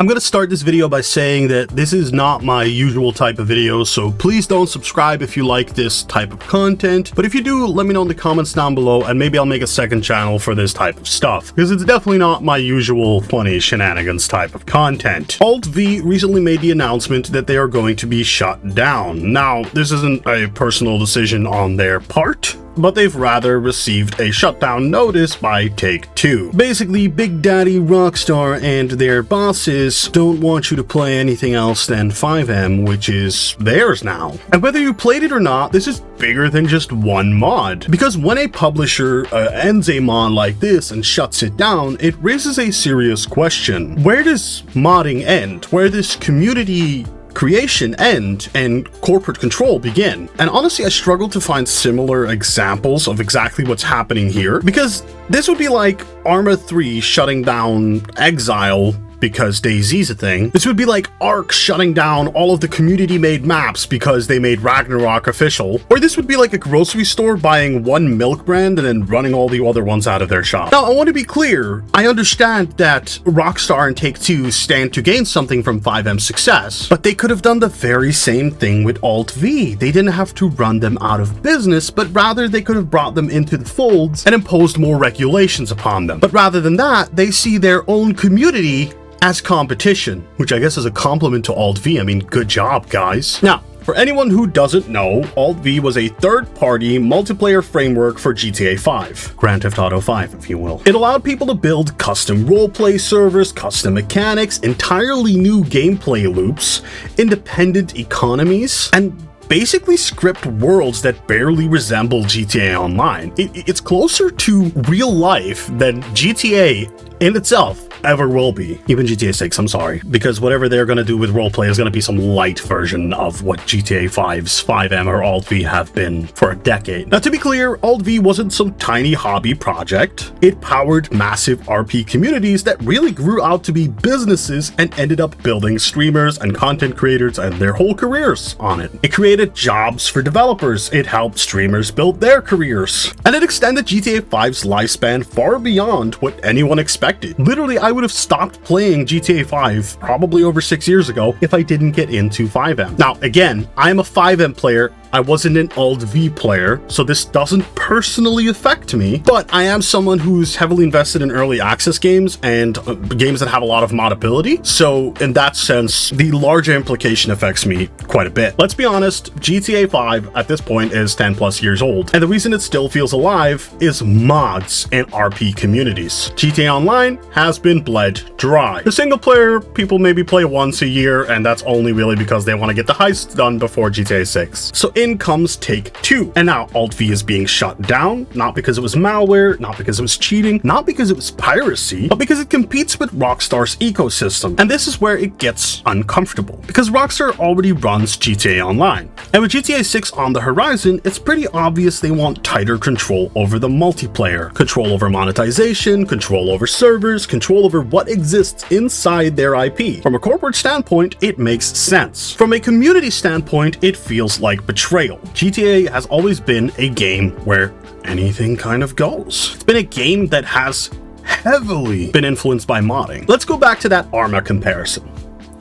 I'm gonna start this video by saying that this is not my usual type of video, so please don't subscribe if you like this type of content. But if you do, let me know in the comments down below, and maybe I'll make a second channel for this type of stuff, because it's definitely not my usual funny shenanigans type of content. Alt-V recently made the announcement that they are going to be shut down. Now, this isn't a personal decision on their part, but they've rather received a shutdown notice by Take-Two. Basically, Big Daddy Rockstar and their bosses don't want you to play anything else than 5M, which is theirs now. And whether you played it or not, this is bigger than just one mod. Because when a publisher ends a mod like this and shuts it down, it raises a serious question. Where does modding end? Where does community creation end and corporate control begin? And honestly, I struggle to find similar examples of exactly what's happening here, because this would be like Arma 3 shutting down Exile because DayZ's a thing. This would be like Ark shutting down all of the community-made maps because they made Ragnarok official. Or this would be like a grocery store buying one milk brand and then running all the other ones out of their shop. Now, I want to be clear. I understand that Rockstar and Take-Two stand to gain something from 5M's success, but they could have done the very same thing with Alt-V. They didn't have to run them out of business, but rather they could have brought them into the folds and imposed more regulations upon them. But rather than that, they see their own community as competition, which I guess is a compliment to Alt-V. I mean, good job, guys. Now, for anyone who doesn't know, Alt-V was a third-party multiplayer framework for GTA 5, Grand Theft Auto 5, if you will. It allowed people to build custom roleplay servers, custom mechanics, entirely new gameplay loops, independent economies, and basically script worlds that barely resemble GTA Online. It's closer to real life than GTA in itself ever will be. Even GTA 6, I'm sorry. Because whatever they're going to do with roleplay is going to be some light version of what GTA 5's 5M or Alt-V have been for a decade. Now, to be clear, Alt-V wasn't some tiny hobby project. It powered massive RP communities that really grew out to be businesses and ended up building streamers and content creators and their whole careers on it. It created jobs for developers. It helped streamers build their careers. And it extended GTA 5's lifespan far beyond what anyone expected. Literally, I would have stopped playing GTA 5 probably over 6 years ago if I didn't get into 5M. Now, again, I'm a 5M player. I wasn't an Alt-V player, so this doesn't personally affect me, but I am someone who's heavily invested in early access games and games that have a lot of modability. So in that sense, the larger implication affects me quite a bit. Let's be honest, GTA 5 at this point is 10 plus years old, and the reason it still feels alive is mods and RP communities. GTA Online has been bled dry. The single player, people maybe play once a year, and that's only really because they want to get the heist done before GTA 6. So in comes Take-Two, and now Alt-V is being shut down, not because it was malware, not because it was cheating, not because it was piracy, but because it competes with Rockstar's ecosystem. And this is where it gets uncomfortable, because Rockstar already runs GTA Online. And with GTA 6 on the horizon, it's pretty obvious they want tighter control over the multiplayer, control over monetization, control over servers, control over what exists inside their IP. From a corporate standpoint, it makes sense. From a community standpoint, it feels like betrayal. GTA has always been a game where anything kind of goes. It's been a game that has heavily been influenced by modding. Let's go back to that Arma comparison.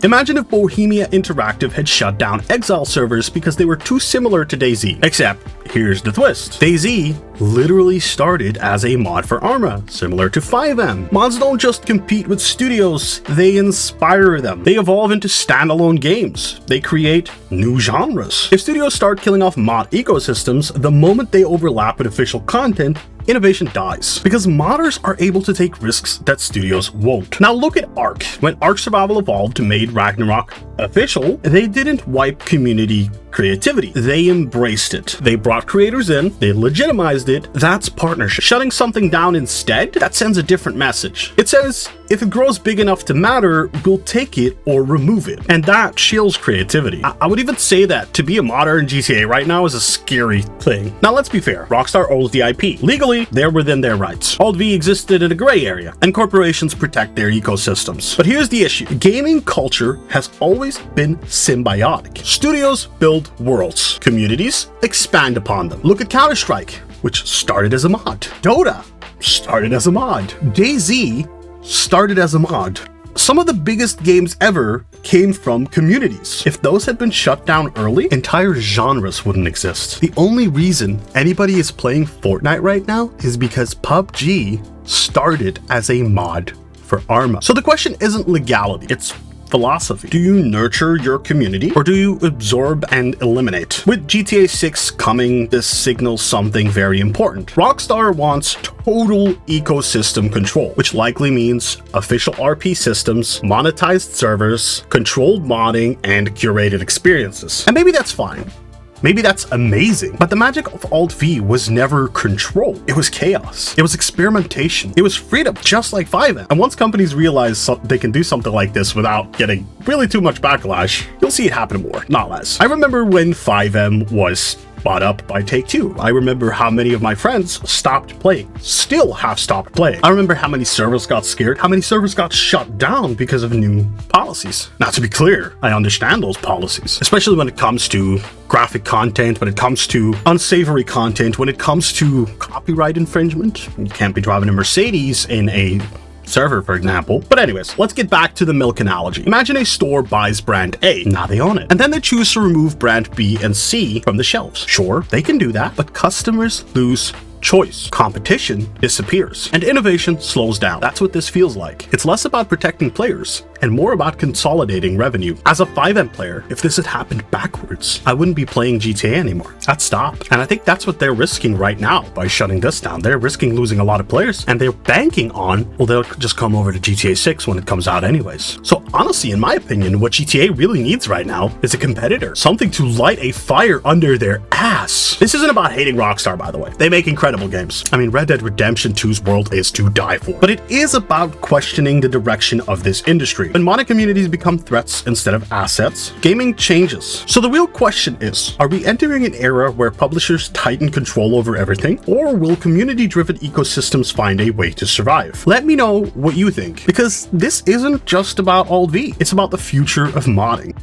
Imagine if Bohemia Interactive had shut down Exile servers because they were too similar to DayZ. Except, here's the twist. DayZ literally started as a mod for Arma, similar to 5M. Mods don't just compete with studios, they inspire them. They evolve into standalone games. They create new genres. If studios start killing off mod ecosystems, the moment they overlap with official content, innovation dies, because modders are able to take risks that studios won't. Now look at Ark. When Ark Survival Evolved made Ragnarok official, they didn't wipe community creativity. They embraced it. They brought creators in, they legitimized it. That's partnership. Shutting something down instead, that sends a different message. It says, if it grows big enough to matter, we'll take it or remove it. And that chills creativity. I would even say that to be a modder in GTA right now is a scary thing. Now let's be fair, Rockstar owns the IP. Legally, they're within their rights. Alt-V existed in a gray area, and corporations protect their ecosystems. But here's the issue. Gaming culture has always been symbiotic. Studios build worlds. Communities expand upon them. Look at Counter-Strike, which started as a mod. Dota started as a mod. DayZ started as a mod. Some of the biggest games ever came from communities. If those had been shut down early, entire genres wouldn't exist. The only reason anybody is playing Fortnite right now is because PUBG started as a mod for Arma. So the question isn't legality, it's philosophy. Do you nurture your community or do you absorb and eliminate? With GTA 6 coming, this signals something very important. Rockstar wants total ecosystem control, which likely means official RP systems, monetized servers, controlled modding, and curated experiences. And maybe that's fine. Maybe that's amazing, but the magic of Alt-V was never control. It was chaos. It was experimentation. It was freedom, just like 5M. And once companies realize they can do something like this without getting really too much backlash, you'll see it happen more, not less. I remember when 5M was bought up by Take-Two. I remember how many of my friends stopped playing, still have stopped playing. I remember how many servers got scared, how many servers got shut down because of new policies. Now, to be clear, I understand those policies, especially when it comes to graphic content, when it comes to unsavory content, when it comes to copyright infringement. You can't be driving a Mercedes in a server, for example. But anyways, let's get back to the milk analogy. Imagine a store buys brand A, now they own it, and then they choose to remove brand B and C from the shelves. Sure, they can do that, but customers lose choice. Competition disappears, and innovation slows down. That's what this feels like. It's less about protecting players and more about consolidating revenue. As a 5M player, if this had happened backwards, I wouldn't be playing GTA anymore. I'd stop. And I think that's what they're risking right now by shutting this down. They're risking losing a lot of players, and they're banking on, well, they'll just come over to GTA 6 when it comes out anyways. So honestly, in my opinion, what GTA really needs right now is a competitor. Something to light a fire under their ass. This isn't about hating Rockstar, by the way. They make incredible games. I mean, Red Dead Redemption 2's world is to die for. But it is about questioning the direction of this industry. When modding communities become threats instead of assets, gaming changes. So the real question is, are we entering an era where publishers tighten control over everything, or will community-driven ecosystems find a way to survive? Let me know what you think, because this isn't just about Alt-V, it's about the future of modding.